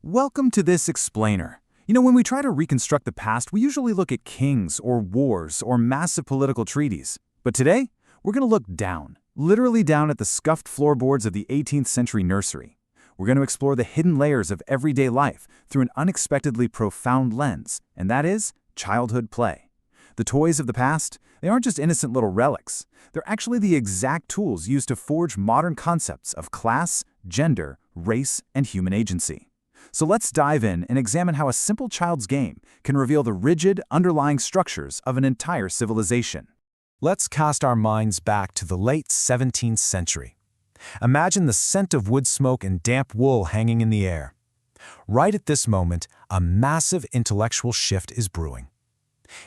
Welcome to this explainer. When we try to reconstruct the past, we usually look at kings or wars or massive political treaties. But today, we're going to look down, literally down at the scuffed floorboards of the 18th century nursery. We're going to explore the hidden layers of everyday life through an unexpectedly profound lens, and that is childhood play. The toys of the past, they aren't just innocent little relics. They're actually the exact tools used to forge modern concepts of class, gender, race, and human agency. So let's dive in and examine how a simple child's game can reveal the rigid, underlying structures of an entire civilization. Let's cast our minds back to the late 17th century. Imagine the scent of wood smoke and damp wool hanging in the air. Right at this moment, a massive intellectual shift is brewing.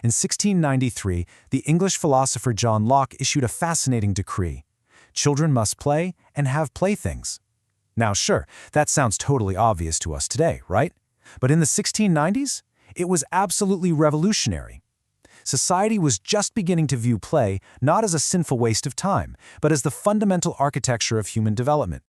In 1693, the English philosopher John Locke issued a fascinating decree. Children must play and have playthings. Now sure, that sounds totally obvious to us today, right? But in the 1690s, it was absolutely revolutionary. Society was just beginning to view play not as a sinful waste of time, but as the fundamental architecture of human development.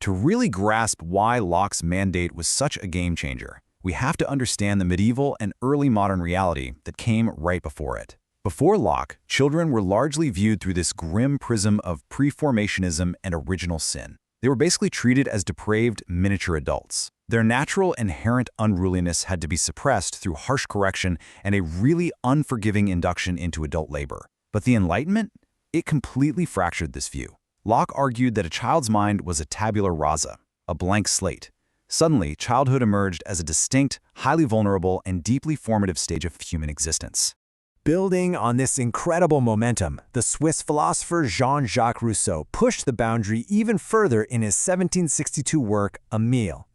To really grasp why Locke's mandate was such a game changer, we have to understand the medieval and early modern reality that came right before it. Before Locke, children were largely viewed through this grim prism of pre-formationism and original sin. They were basically treated as depraved miniature adults. Their natural inherent unruliness had to be suppressed through harsh correction and a really unforgiving induction into adult labor. But the Enlightenment? It completely fractured this view. Locke argued that a child's mind was a tabula rasa, a blank slate. Suddenly, childhood emerged as a distinct, highly vulnerable, and deeply formative stage of human existence. Building on this incredible momentum, the Swiss philosopher Jean-Jacques Rousseau pushed the boundary even further in his 1762 work, Emile.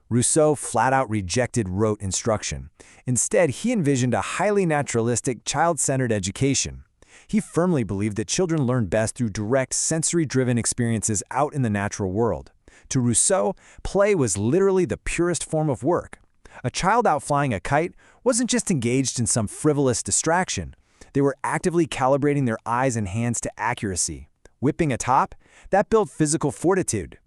Rousseau flat-out rejected rote instruction. Instead, he envisioned a highly naturalistic, child-centered education. He firmly believed that children learn best through direct, sensory-driven experiences out in the natural world. To Rousseau, play was literally the purest form of work. A child out flying a kite wasn't just engaged in some frivolous distraction. They were actively calibrating their eyes and hands to accuracy. Whipping a top, that built physical fortitude.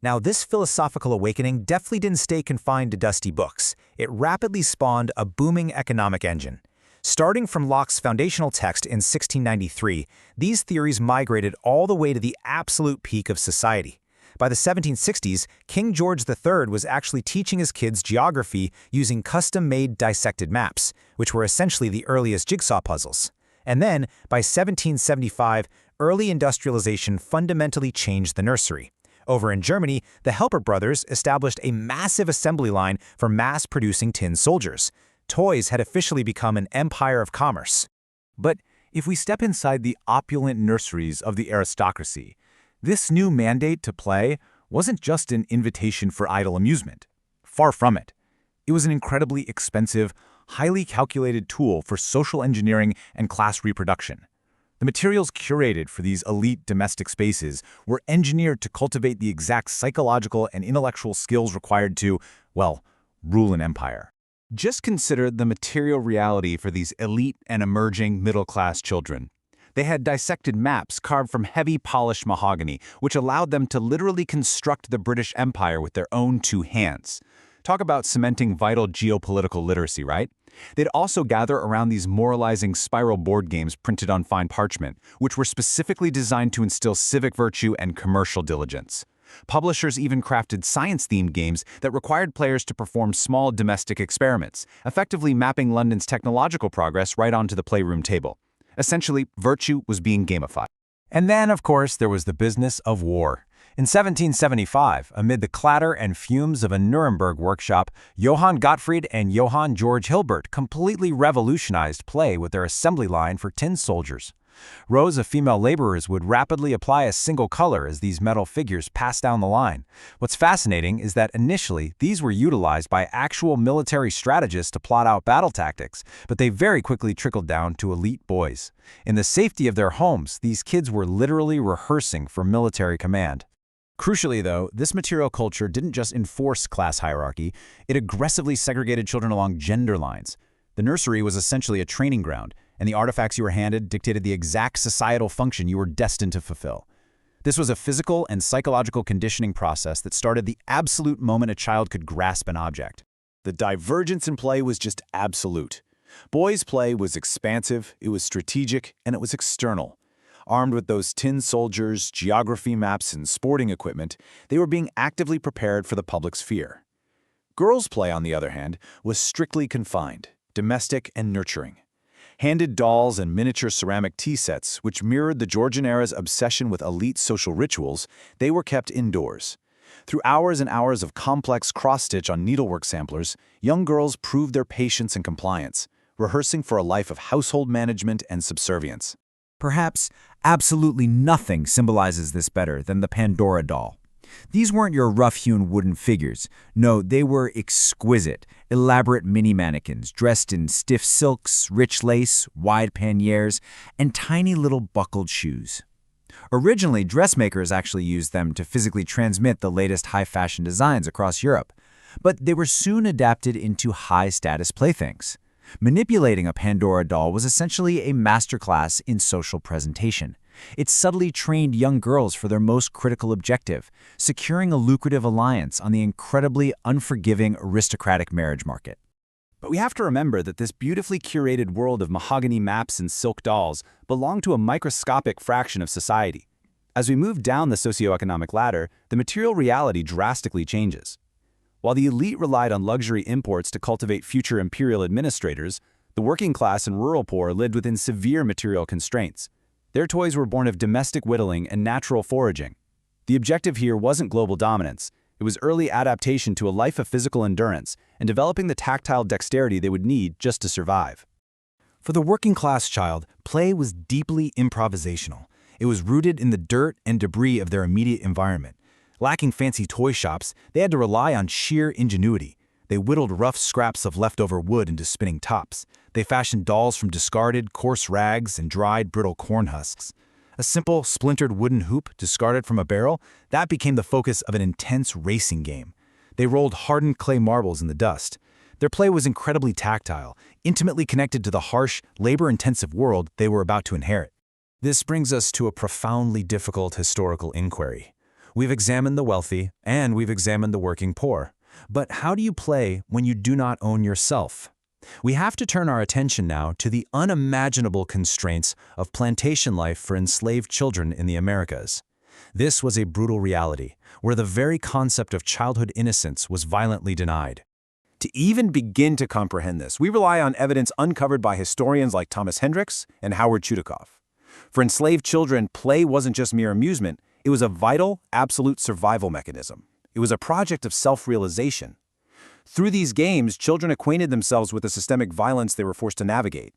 Now, this philosophical awakening definitely didn't stay confined to dusty books. It rapidly spawned a booming economic engine. Starting from Locke's foundational text in 1693, these theories migrated all the way to the absolute peak of society. By the 1760s, King George III was actually teaching his kids geography using custom-made dissected maps, which were essentially the earliest jigsaw puzzles. And then, by 1775, early industrialization fundamentally changed the nursery. Over in Germany, the Helper brothers established a massive assembly line for mass-producing tin soldiers. Toys had officially become an empire of commerce. But if we step inside the opulent nurseries of the aristocracy, this new mandate to play wasn't just an invitation for idle amusement. Far from it. It was an incredibly expensive, highly calculated tool for social engineering and class reproduction. The materials curated for these elite domestic spaces were engineered to cultivate the exact psychological and intellectual skills required to, well, rule an empire. Just consider the material reality for these elite and emerging middle-class children. They had dissected maps carved from heavy polished mahogany, which allowed them to literally construct the British Empire with their own two hands. Talk about cementing vital geopolitical literacy, right? They'd also gather around these moralizing spiral board games printed on fine parchment, which were specifically designed to instill civic virtue and commercial diligence. Publishers even crafted science-themed games that required players to perform small domestic experiments, effectively mapping London's technological progress right onto the playroom table. Essentially, virtue was being gamified. And then, of course, there was the business of war. In 1775, amid the clatter and fumes of a Nuremberg workshop, Johann Gottfried and Johann Georg Hilbert completely revolutionized play with their assembly line for tin soldiers. Rows of female laborers would rapidly apply a single color as these metal figures passed down the line. What's fascinating is that initially, these were utilized by actual military strategists to plot out battle tactics, but they very quickly trickled down to elite boys. In the safety of their homes, these kids were literally rehearsing for military command. Crucially, though, this material culture didn't just enforce class hierarchy, it aggressively segregated children along gender lines. The nursery was essentially a training ground, and the artifacts you were handed dictated the exact societal function you were destined to fulfill. This was a physical and psychological conditioning process that started the absolute moment a child could grasp an object. The divergence in play was just absolute. Boys' play was expansive, it was strategic, and it was external. Armed with those tin soldiers, geography maps, and sporting equipment, they were being actively prepared for the public sphere. Girls' play, on the other hand, was strictly confined, domestic and nurturing. Handed dolls and miniature ceramic tea sets, which mirrored the Georgian era's obsession with elite social rituals, they were kept indoors. Through hours and hours of complex cross-stitch on needlework samplers, young girls proved their patience and compliance, rehearsing for a life of household management and subservience. Perhaps absolutely nothing symbolizes this better than the Pandora doll. These weren't your rough-hewn wooden figures. No, they were exquisite, elaborate mini-mannequins dressed in stiff silks, rich lace, wide panniers, and tiny little buckled shoes. Originally, dressmakers actually used them to physically transmit the latest high-fashion designs across Europe, but they were soon adapted into high-status playthings. Manipulating a Pandora doll was essentially a masterclass in social presentation. It subtly trained young girls for their most critical objective, securing a lucrative alliance on the incredibly unforgiving aristocratic marriage market. But we have to remember that this beautifully curated world of mahogany maps and silk dolls belonged to a microscopic fraction of society. As we move down the socioeconomic ladder, the material reality drastically changes. While the elite relied on luxury imports to cultivate future imperial administrators, the working class and rural poor lived within severe material constraints. Their toys were born of domestic whittling and natural foraging. The objective here wasn't global dominance. It was early adaptation to a life of physical endurance and developing the tactile dexterity they would need just to survive. For the working-class child, play was deeply improvisational. It was rooted in the dirt and debris of their immediate environment. Lacking fancy toy shops, they had to rely on sheer ingenuity. They whittled rough scraps of leftover wood into spinning tops. They fashioned dolls from discarded, coarse rags and dried, brittle corn husks. A simple, splintered wooden hoop discarded from a barrel, that became the focus of an intense racing game. They rolled hardened clay marbles in the dust. Their play was incredibly tactile, intimately connected to the harsh, labor-intensive world they were about to inherit. This brings us to a profoundly difficult historical inquiry. We've examined the wealthy, and we've examined the working poor. But how do you play when you do not own yourself? We have to turn our attention now to the unimaginable constraints of plantation life for enslaved children in the Americas. This was a brutal reality, where the very concept of childhood innocence was violently denied. To even begin to comprehend this, we rely on evidence uncovered by historians like Thomas Hendricks and Howard Chudikoff. For enslaved children, play wasn't just mere amusement, it was a vital, absolute survival mechanism. It was a project of self-realization. Through these games, children acquainted themselves with the systemic violence they were forced to navigate.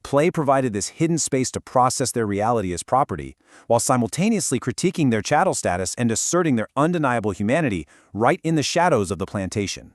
Play provided this hidden space to process their reality as property, while simultaneously critiquing their chattel status and asserting their undeniable humanity right in the shadows of the plantation.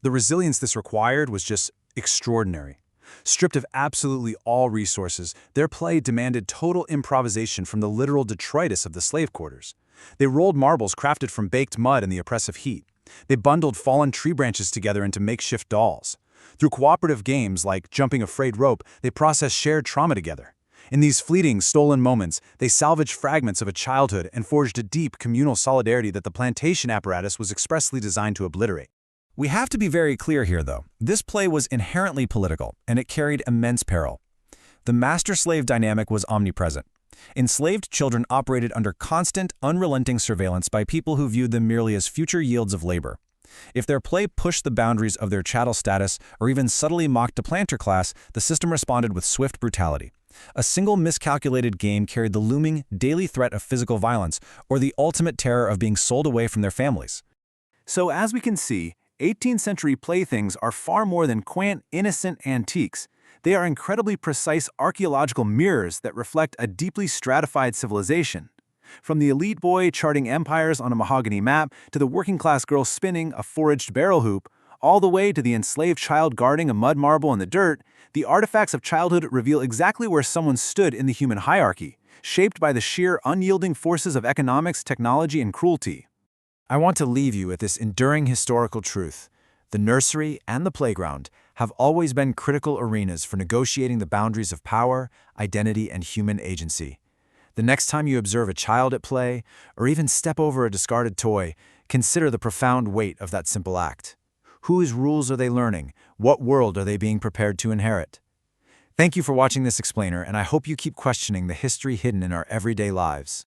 The resilience this required was just extraordinary. Stripped of absolutely all resources, their play demanded total improvisation from the literal detritus of the slave quarters. They rolled marbles crafted from baked mud in the oppressive heat. They bundled fallen tree branches together into makeshift dolls. Through cooperative games like jumping a frayed rope, they processed shared trauma together. In these fleeting, stolen moments, they salvaged fragments of a childhood and forged a deep communal solidarity that the plantation apparatus was expressly designed to obliterate. We have to be very clear here, though. This play was inherently political, and it carried immense peril. The master-slave dynamic was omnipresent. Enslaved children operated under constant, unrelenting surveillance by people who viewed them merely as future yields of labor. If their play pushed the boundaries of their chattel status or even subtly mocked the planter class, the system responded with swift brutality. A single miscalculated game carried the looming, daily threat of physical violence or the ultimate terror of being sold away from their families. So as we can see, 18th century playthings are far more than quaint, innocent antiques. They are incredibly precise archaeological mirrors that reflect a deeply stratified civilization. From the elite boy charting empires on a mahogany map to the working-class girl spinning a foraged barrel hoop, all the way to the enslaved child guarding a mud marble in the dirt, the artifacts of childhood reveal exactly where someone stood in the human hierarchy, shaped by the sheer unyielding forces of economics, technology, and cruelty. I want to leave you with this enduring historical truth. The nursery and the playground have always been critical arenas for negotiating the boundaries of power, identity, and human agency. The next time you observe a child at play, or even step over a discarded toy, consider the profound weight of that simple act. Whose rules are they learning? What world are they being prepared to inherit? Thank you for watching this explainer, and I hope you keep questioning the history hidden in our everyday lives.